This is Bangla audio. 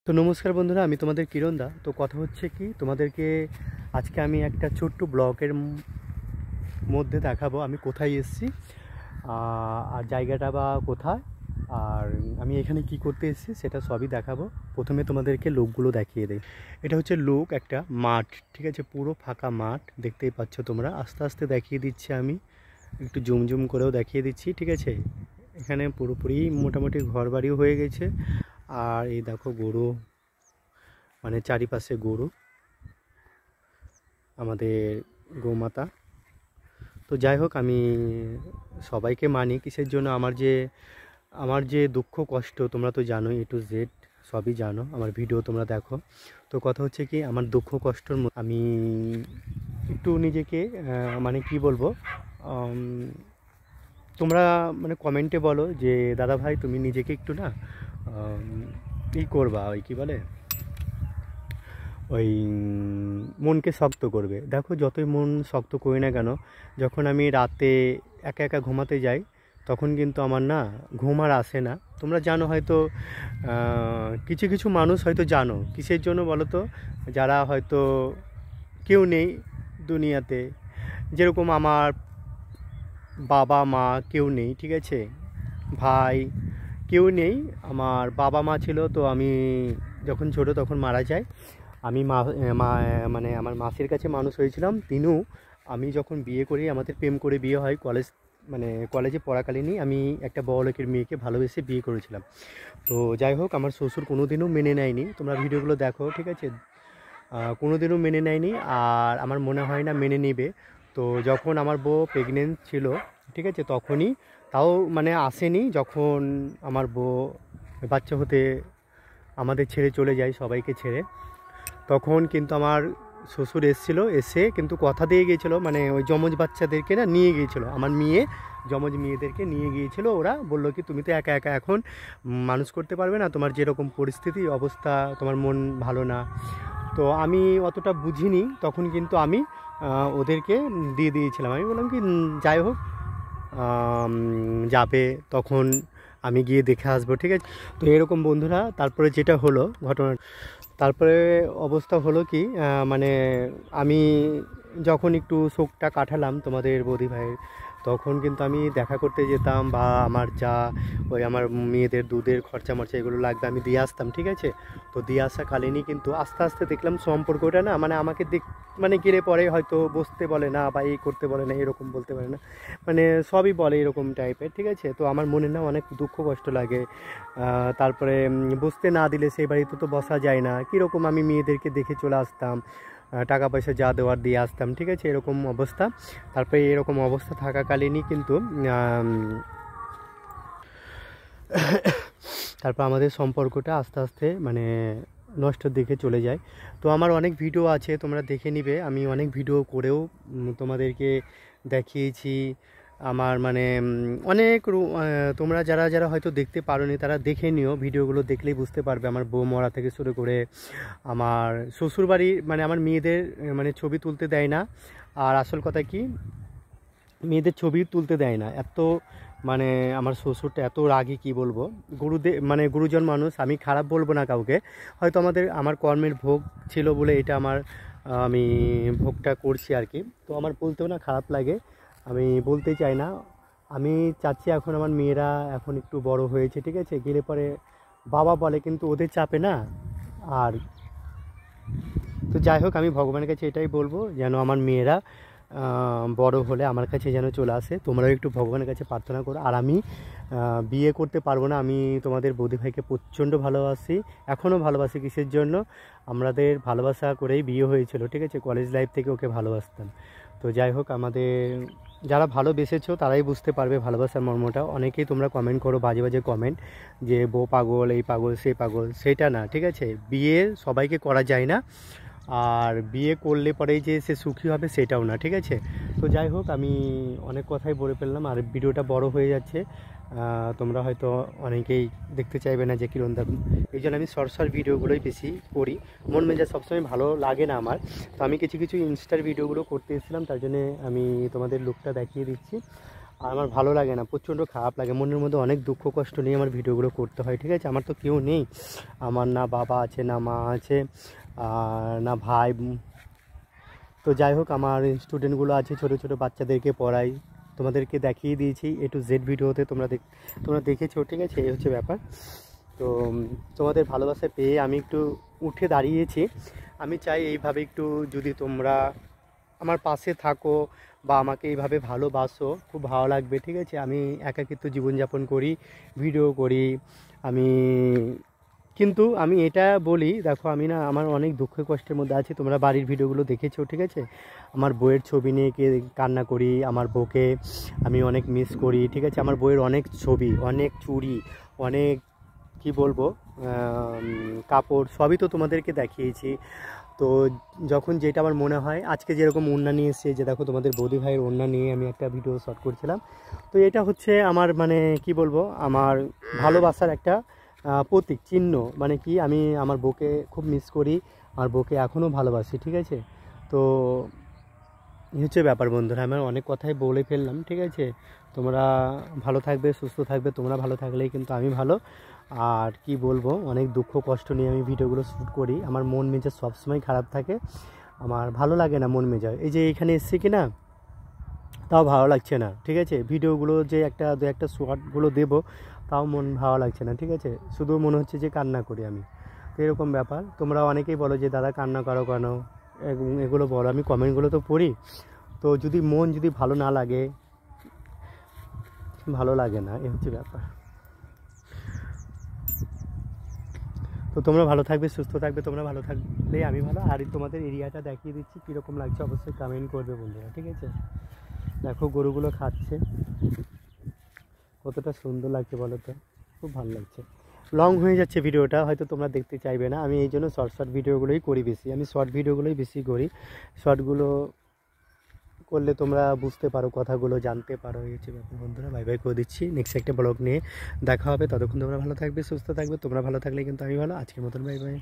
তো নমস্কার বন্ধুরা, আমি তোমাদের কিরণ দা। তো কথা হচ্ছে কি, তোমাদেরকে আজকে আমি একটা ছোট্ট ব্লগের মধ্যে দেখাবো আমি কোথায় এসেছি, আর জায়গাটা বা কোথায়, আর আমি এখানে কি করতে এসেছি সেটা সবই দেখাবো। প্রথমে তোমাদেরকে লোকগুলো দেখিয়ে দেই। এটা হচ্ছে লোক একটা মাঠ, ঠিক আছে, পুরো ফাঁকা মাঠ দেখতেই পাচ্ছ তোমরা। আস্তে আস্তে দেখিয়ে দিচ্ছি, আমি একটু জুম জুম করেও দেখিয়ে দিচ্ছি, ঠিক আছে। এখানে পুরোপুরি মোটামুটি ঘরবাড়িও হয়ে গেছে। আর এই দেখো গরু, মানে চারিপাশে গরু, আমাদের গোমাতা। তো যাই হোক, আমি সবাইকে মানি কিসের জন্য, আমার যে দুঃখ কষ্ট তোমরা তো জানোই, A to Z সবই জানো, আমার ভিডিও তোমরা দেখো। তো কথা হচ্ছে কি, আমার দুঃখ কষ্টর আমি একটু নিজেকে মানে কি বলবো, তোমরা মানে কমেন্টে বলো যে দাদা ভাই তুমি নিজেকে একটু না ই করবা, ওই কী বলে, ওই মনকে শক্ত করবে। দেখো যতই মন শক্ত করি না কেন, যখন আমি রাতে একা একা ঘুমাতে যাই তখন কিন্তু আমার না ঘুম আর আসে না। তোমরা জানো হয়তো, কিছু কিছু মানুষ হয়তো জানো কিসের জন্য বলো তো, যারা হয়তো কেউ নেই দুনিয়াতে, যেরকম আমার বাবা মা কেউ নেই, ঠিক আছে, ভাই কেউ নেই। আমার বাবা মা ছিল, তো আমি যখন ছোটো তখন মারা যায়। আমি মানে আমার মাসির কাছে মানুষ হয়েছিলাম। তিনিও, আমি যখন বিয়ে করি, আমাদের প্রেম করে বিয়ে হয়, কলেজে পড়াকালীনই আমি একটা বড়লোকের মেয়েকে ভালোবেসে বিয়ে করেছিলাম। তো যাই হোক, আমার শ্বশুর কোনো দিনও মেনে নেয়নি। তোমরা ভিডিওগুলো দেখো, ঠিক আছে, কোনো দিনও মেনে নেয়নি, আর আমার মনে হয় না মেনে নেবে। তো যখন আমার বউ প্রেগনেন্ট ছিল, ঠিক আছে, তখনই, তাও মানে আসেনি, যখন আমার বউ বাচ্চা হতে আমাদের ছেড়ে চলে যায়, সবাইকে ছেড়ে, তখন কিন্তু আমার শ্বশুর এসেছিলো, এসে কিন্তু কথা দিয়ে গিয়েছিলো, মানে ওই যমজ বাচ্চাদেরকে না নিয়ে গিয়েছিলো, আমার যমজ মেয়েদেরকে নিয়ে গিয়েছিলো। ওরা বললো কি তুমি তো একা একা এখন মানুষ করতে পারবে না, তোমার যেরকম পরিস্থিতি অবস্থা, তোমার মন ভালো না। তো আমি অতটা বুঝিনি, তখন কিন্তু আমি ওদেরকে দিয়ে দিয়েছিলাম। আমি বললাম কি যাই হোক, যাবে তখন আমি গিয়ে দেখে আসবো, ঠিক আছে। তো এরকম বন্ধুরা, তারপরে যেটা হলো ঘটনা, তারপরে অবস্থা হলো কি, মানে আমি যখন একটু শোকটা কাটালাম তোমাদের বৌদি ভাইয়ের, তখন কিন্তু আমি দেখা করতে যেতাম, বা আমার ওই আমার মেয়েদের দুধের খরচা মরচা এগুলো লাগবে, আমি দিয়ে আসতাম, ঠিক আছে। তো দিয়ে আসাকালীনই কিন্তু আস্তে আস্তে দেখলাম সম্পর্কটা না, মানে আমাকে মানে গেলে পরে হয়তো বসতে বলে না, বা এই করতে বলে না, এরকম বলতে পারে না, মানে সবই বলে এরকম টাইপের, ঠিক আছে। তো আমার মনে না অনেক দুঃখ কষ্ট লাগে। তারপরে বসতে না দিলে সেই বাড়িতে তো বসা যায় না, কীরকম আমি মেয়েদেরকে দেখে চলে আসতাম, টাকা পয়সা যা দেওয়ার দিয়ে আসতাম, ঠিক আছে, এরকম অবস্থা। তারপরে এরকম অবস্থা থাকাকালীনই কিন্তু তারপর আমাদের সম্পর্কটা আস্তে আস্তে মানে নষ্টের দিকে চলে যায়। তো আমার অনেক ভিডিও আছে, তোমরা দেখে নিবে, আমি অনেক ভিডিও করেও তোমাদেরকে দেখিয়েছি। আমার মানে অনেক তোমরা যারা যারা হয়তো দেখতে পারোনি তারা দেখে নিও, ভিডিওগুলো দেখলেই বুঝতে পারবে। আমার বউ মরা থেকে শুরু করে আমার শ্বশুরবাড়ি, মানে আমার মেয়েদের মানে ছবি তুলতে দেয় না। আর আসল কথা কি, মেয়েদের ছবি তুলতে দেয় না, এত মানে আমার শ্বশুরটা এত রাগী, কি বলবো। মানে গুরুজন মানুষ, আমি খারাপ বলবো না কাউকে, হয়তো আমার কর্মের ভোগ ছিল বলে এটা আমি ভোগটা করছি আর কি। তো আমার বলতেও না খারাপ লাগে, আমি বলতে চাই না। আমি চাচ্ছি এখন আমার মেয়েরা এখন একটু বড় হয়েছে, ঠিক আছে, গেলে পরে বাবা বলে, কিন্তু ওদের চাপে না। আর তো যাই হোক, আমি ভগবানের কাছে এটাই বলবো, যেন আমার মেয়েরা বড় হলে আমার কাছে যেন চলে আসে। তোমরাও একটু ভগবানের কাছে প্রার্থনা করো। আর আমি বিয়ে করতে পারবো না, আমি তোমাদের বৌদি ভাইকে প্রচণ্ড ভালোবাসি, এখনও ভালোবাসি। কিসের জন্য, আমাদের ভালোবাসা করেই বিয়ে হয়েছিল, ঠিক আছে, কলেজ লাইফ থেকে ওকে ভালোবাসতাম। তো যাই হোক, আমাদের যারা ভালোবেসেছো তারাই বুঝতে পারবে ভালোবাসার মর্মটা। অনেকেই তোমরা কমেন্ট করো বাজে বাজে কমেন্ট, যে বউ পাগল, এই পাগল, সেই পাগল, সেটা না, ঠিক আছে। বিয়ে সবাইকে করা যায় না, আর বিয়ে করলে পরেই যে সে সুখী হবে সেটাও না, ঠিক আছে। তো যাই হোক, আমি অনেক কথাই বলে ফেললাম, আর ভিডিওটা বড় হয়ে যাচ্ছে। তোমরা হয়তো অনেকেই দেখতে চাইবে না যে কিরণ দা, এই জন্য আমি শর্ট ভিডিওগুলোই বেশি করি। মন মেজাজ সবসময় ভালো লাগে না আমার, তো আমি কিছু কিছু ইনস্টার ভিডিওগুলো করতে এসেছিলাম, তার জন্যে আমি তোমাদের লুকটা দেখিয়ে দিচ্ছি। আর আমার ভালো লাগে না, প্রচণ্ড খারাপ লাগে, মনের মধ্যে অনেক দুঃখ কষ্ট নিয়ে আমার ভিডিওগুলো করতে হয়, ঠিক আছে। আমার তো কেউ নেই, আমার না বাবা আছে, না মা আছে, আর না ভাই। তো যাই হোক, আমার স্টুডেন্টগুলো আছে, ছোটো ছোটো বাচ্চাদেরকে পড়াই, তোমাদেরকে দেখিয়ে দিয়েছি A to Z ভিডিওতে, তোমরা দেখেছো, ঠিক আছে। এই হচ্ছে ব্যাপার। তো তোমাদের ভালোবাসা পেয়ে আমি একটু উঠে দাঁড়িয়েছি। আমি চাই এইভাবে একটু যদি তোমরা আমার পাশে থাকো বা আমাকে এইভাবে ভালোবাসো, খুব ভালো লাগবে, ঠিক আছে। আমি একাকিত্ব জীবনযাপন করি, ভিডিও করি আমি, কিন্তু আমি এটা বলি, দেখো আমি না, আমার অনেক দুঃখ কষ্টের মধ্যে আছি। তোমরা বাড়ির ভিডিওগুলো দেখেছো, ঠিক আছে। আমার বইয়ের ছবি নিয়ে কান্না করি, আমার বউকে আমি অনেক মিস করি, ঠিক আছে। আমার বইয়ের অনেক ছবি, অনেক চুড়ি, অনেক কি বলবো, কাপড় সবই তো তোমাদেরকে দেখিয়েছি। তো যখন যেটা আমার মনে হয়, আজকে যেরকম ওড়না নিয়ে এসছে, যে দেখো তোমাদের বৌদি ভাইয়ের ওড়না নিয়ে আমি একটা ভিডিও শট করছিলাম। তো এটা হচ্ছে আমার মানে কি বলবো, আমার ভালোবাসার একটা প্রতীক চিহ্ন, মানে কি আমি আমার বউকে খুব মিস করি, আমার বউকে এখনও ভালোবাসি, ঠিক আছে। তো এই হচ্ছে ব্যাপার বন্ধুরা, আমার অনেক কথাই বলে ফেললাম, ঠিক আছে। তোমরা ভালো থাকবে, সুস্থ থাকবে, তোমরা ভালো থাকলেই কিন্তু আমি ভালো। আর কি বলবো, অনেক দুঃখ কষ্ট নিয়ে আমি ভিডিওগুলো শ্যুট করি, আমার মন মেজাজ সবসময় খারাপ থাকে, আমার ভালো লাগে না মন মেজাজ। এই যে এখানে এসছি কি না, তাও ভালো লাগছে না, ঠিক আছে। ভিডিওগুলো যে দু একটা শর্টগুলো দেবো, তাও মন ভালো লাগছে না, ঠিক আছে। শুধু মনে হচ্ছে যে কান্না করি আমি। তো এরকম ব্যাপার। তোমরা অনেকেই বলো যে দাদা কান্না করো কেন, এগুলো বলো, আমি কমেন্টগুলো তো পড়ি। তো যদি মন যদি ভালো না লাগে, ভালো লাগে না, এই হচ্ছে ব্যাপার। তো তোমরা ভালো থাকবে, সুস্থ থাকবে, তোমরা ভালো থাকলেই আমি ভালো। আর তোমাদের এরিয়াটা দেখিয়ে দিচ্ছি কীরকম লাগছে, অবশ্যই কমেন্ট করবে বন্ধুরা, ঠিক আছে। দেখো গরুগুলো খাচ্ছে, কতটা সুন্দর লাগছে বলো তো, খুব ভালো লাগছে। লং হয়ে যাচ্ছে ভিডিওটা, হয়তো তোমরা দেখতে চাইবে না, আমি এই জন্য শর্ট ভিডিওগুলোই করি বেশি, আমি শর্ট ভিডিওগুলোই বেশি করি। শর্টগুলো করলে তোমরা বুঝতে পারো, কথাগুলো জানতে পারো, এই হচ্ছে ব্যাপার বন্ধুরা। বাই বাই করে দিচ্ছি, নেক্সট একটা ব্লগ নিয়ে দেখা হবে, ততক্ষণ তোমরা ভালো থাকবে, সুস্থ থাকবে, তোমরা ভালো থাকলে কিন্তু আমি ভালো। আজকের মতন বাই বাই।